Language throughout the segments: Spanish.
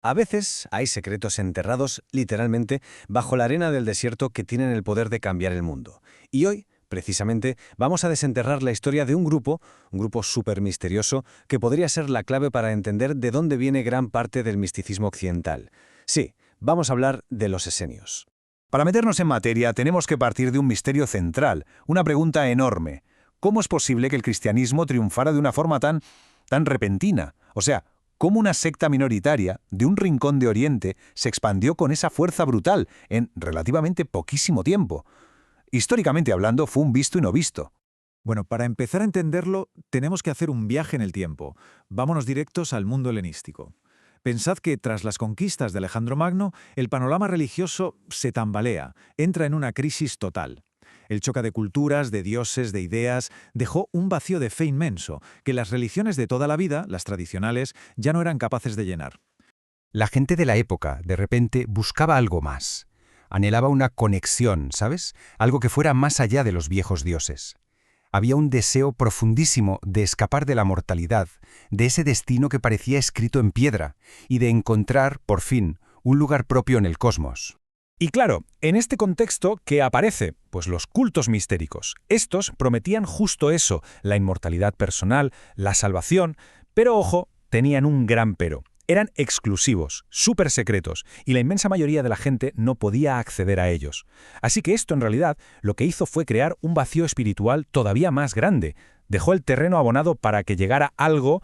A veces hay secretos enterrados, literalmente, bajo la arena del desierto que tienen el poder de cambiar el mundo. Y hoy, precisamente, vamos a desenterrar la historia de un grupo súper misterioso, que podría ser la clave para entender de dónde viene gran parte del misticismo occidental. Sí, vamos a hablar de los esenios. Para meternos en materia, tenemos que partir de un misterio central, una pregunta enorme. ¿Cómo es posible que el cristianismo triunfara de una forma tan repentina? O sea, ¿cómo una secta minoritaria de un rincón de Oriente se expandió con esa fuerza brutal en relativamente poquísimo tiempo? Históricamente hablando, fue un visto y no visto. Bueno, para empezar a entenderlo, tenemos que hacer un viaje en el tiempo. Vámonos directos al mundo helenístico. Pensad que tras las conquistas de Alejandro Magno, el panorama religioso se tambalea, entra en una crisis total. El choque de culturas, de dioses, de ideas, dejó un vacío de fe inmenso, que las religiones de toda la vida, las tradicionales, ya no eran capaces de llenar. La gente de la época, de repente, buscaba algo más. Anhelaba una conexión, ¿sabes? Algo que fuera más allá de los viejos dioses. Había un deseo profundísimo de escapar de la mortalidad, de ese destino que parecía escrito en piedra, y de encontrar, por fin, un lugar propio en el cosmos. Y claro, en este contexto, ¿qué aparece? Pues los cultos mistéricos. Estos prometían justo eso, la inmortalidad personal, la salvación, pero ojo, tenían un gran pero. Eran exclusivos, súper secretos, y la inmensa mayoría de la gente no podía acceder a ellos. Así que esto en realidad lo que hizo fue crear un vacío espiritual todavía más grande. Dejó el terreno abonado para que llegara algo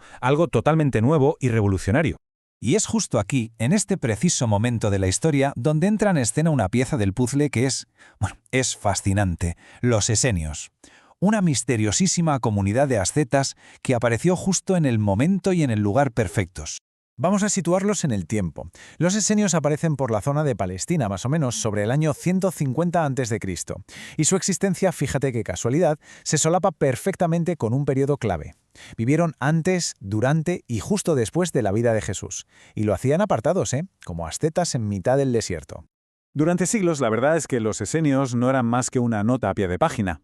totalmente nuevo y revolucionario. Y es justo aquí, en este preciso momento de la historia, donde entra en escena una pieza del puzzle que es fascinante: los esenios. Una misteriosísima comunidad de ascetas que apareció justo en el momento y en el lugar perfectos. Vamos a situarlos en el tiempo. Los esenios aparecen por la zona de Palestina, más o menos sobre el año 150 a.C., y su existencia, fíjate qué casualidad, se solapa perfectamente con un periodo clave. Vivieron antes, durante y justo después de la vida de Jesús, y lo hacían apartados, como ascetas en mitad del desierto. Durante siglos, la verdad es que los esenios no eran más que una nota a pie de página,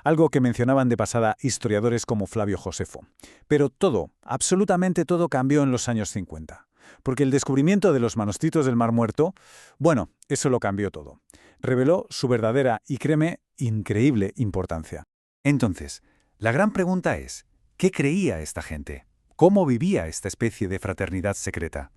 algo que mencionaban de pasada historiadores como Flavio Josefo. Pero todo, absolutamente todo cambió en los años 50, porque el descubrimiento de los manuscritos del Mar Muerto, bueno, eso lo cambió todo. Reveló su verdadera y, créeme, increíble importancia. Entonces, la gran pregunta es, ¿qué creía esta gente? ¿Cómo vivía esta especie de fraternidad secreta?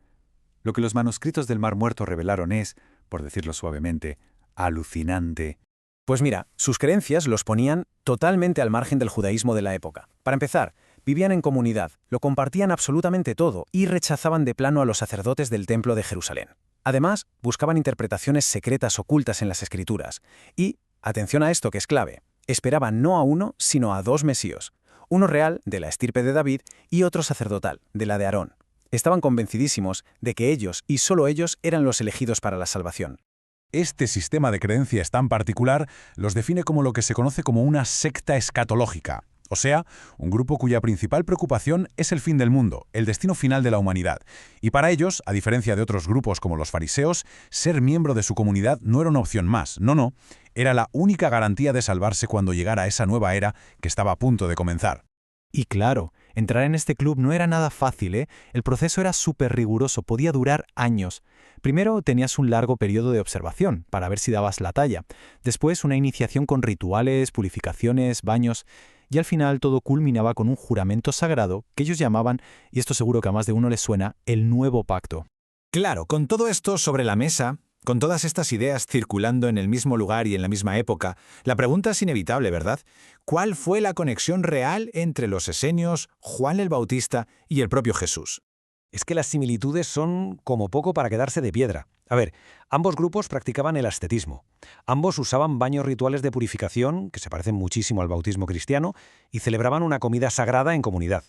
Lo que los manuscritos del Mar Muerto revelaron es, por decirlo suavemente, alucinante. Pues mira, sus creencias los ponían totalmente al margen del judaísmo de la época. Para empezar, vivían en comunidad, lo compartían absolutamente todo y rechazaban de plano a los sacerdotes del Templo de Jerusalén. Además, buscaban interpretaciones secretas ocultas en las Escrituras. Y, atención a esto que es clave, esperaban no a uno, sino a dos mesías. Uno real, de la estirpe de David, y otro sacerdotal, de la de Aarón. Estaban convencidísimos de que ellos, y solo ellos, eran los elegidos para la salvación. Este sistema de creencias tan particular los define como lo que se conoce como una secta escatológica, o sea, un grupo cuya principal preocupación es el fin del mundo, el destino final de la humanidad. Y para ellos, a diferencia de otros grupos como los fariseos, ser miembro de su comunidad no era una opción más, no, era la única garantía de salvarse cuando llegara esa nueva era que estaba a punto de comenzar. Y claro, entrar en este club no era nada fácil, ¿eh? El proceso era súper riguroso, podía durar años. Primero tenías un largo periodo de observación, para ver si dabas la talla. Después una iniciación con rituales, purificaciones, baños. Y al final todo culminaba con un juramento sagrado que ellos llamaban, y esto seguro que a más de uno les suena, el Nuevo Pacto. Claro, con todo esto sobre la mesa, con todas estas ideas circulando en el mismo lugar y en la misma época, la pregunta es inevitable, ¿verdad? ¿Cuál fue la conexión real entre los esenios, Juan el Bautista y el propio Jesús? Es que las similitudes son como poco para quedarse de piedra. A ver, ambos grupos practicaban el ascetismo. Ambos usaban baños rituales de purificación, que se parecen muchísimo al bautismo cristiano, y celebraban una comida sagrada en comunidad.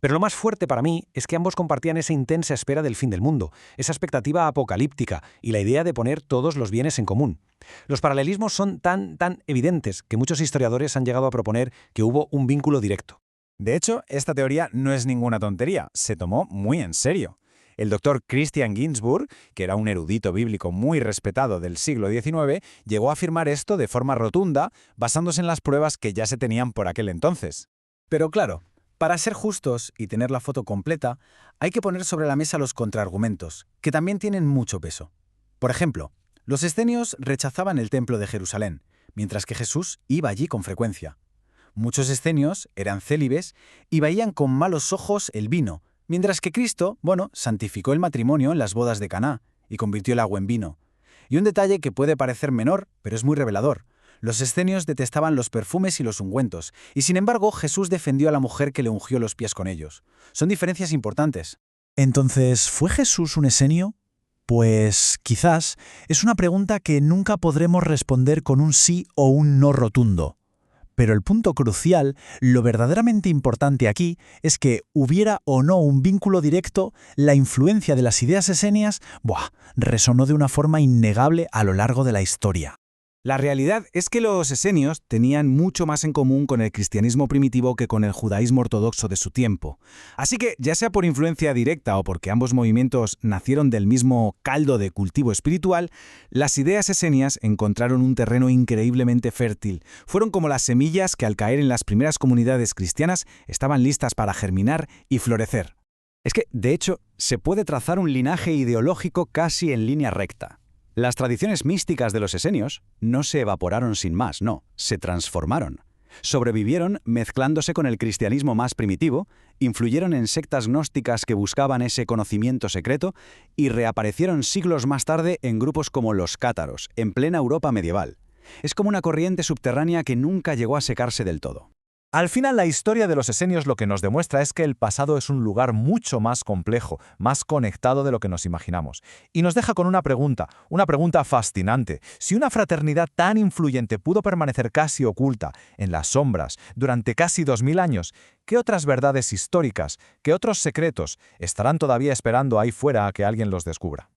Pero lo más fuerte para mí es que ambos compartían esa intensa espera del fin del mundo, esa expectativa apocalíptica y la idea de poner todos los bienes en común. Los paralelismos son tan evidentes que muchos historiadores han llegado a proponer que hubo un vínculo directo. De hecho, esta teoría no es ninguna tontería, se tomó muy en serio. El doctor Christian Ginsburg, que era un erudito bíblico muy respetado del siglo XIX, llegó a afirmar esto de forma rotunda, basándose en las pruebas que ya se tenían por aquel entonces. Pero claro, Para ser justos y tener la foto completa, hay que poner sobre la mesa los contraargumentos, que también tienen mucho peso. Por ejemplo, los escenios rechazaban el templo de Jerusalén, mientras que Jesús iba allí con frecuencia. Muchos escenios eran célibes y veían con malos ojos el vino, mientras que Cristo, santificó el matrimonio en las bodas de Caná y convirtió el agua en vino. Y un detalle que puede parecer menor, pero es muy revelador. Los escenios detestaban los perfumes y los ungüentos, y sin embargo Jesús defendió a la mujer que le ungió los pies con ellos. Son diferencias importantes. Entonces, ¿fue Jesús un esenio? Pues quizás es una pregunta que nunca podremos responder con un sí o un no rotundo. Pero el punto crucial, lo verdaderamente importante aquí, es que hubiera o no un vínculo directo, la influencia de las ideas esenias, resonó de una forma innegable a lo largo de la historia. La realidad es que los esenios tenían mucho más en común con el cristianismo primitivo que con el judaísmo ortodoxo de su tiempo. Así que, ya sea por influencia directa o porque ambos movimientos nacieron del mismo caldo de cultivo espiritual, las ideas esenias encontraron un terreno increíblemente fértil. Fueron como las semillas que al caer en las primeras comunidades cristianas estaban listas para germinar y florecer. Es que, de hecho, se puede trazar un linaje ideológico casi en línea recta. Las tradiciones místicas de los esenios no se evaporaron sin más, no, se transformaron. Sobrevivieron mezclándose con el cristianismo más primitivo, influyeron en sectas gnósticas que buscaban ese conocimiento secreto y reaparecieron siglos más tarde en grupos como los cátaros, en plena Europa medieval. Es como una corriente subterránea que nunca llegó a secarse del todo. Al final, la historia de los esenios lo que nos demuestra es que el pasado es un lugar mucho más complejo, más conectado de lo que nos imaginamos. Y nos deja con una pregunta fascinante. Si una fraternidad tan influyente pudo permanecer casi oculta, en las sombras, durante casi 2000 años, ¿qué otras verdades históricas, qué otros secretos estarán todavía esperando ahí fuera a que alguien los descubra?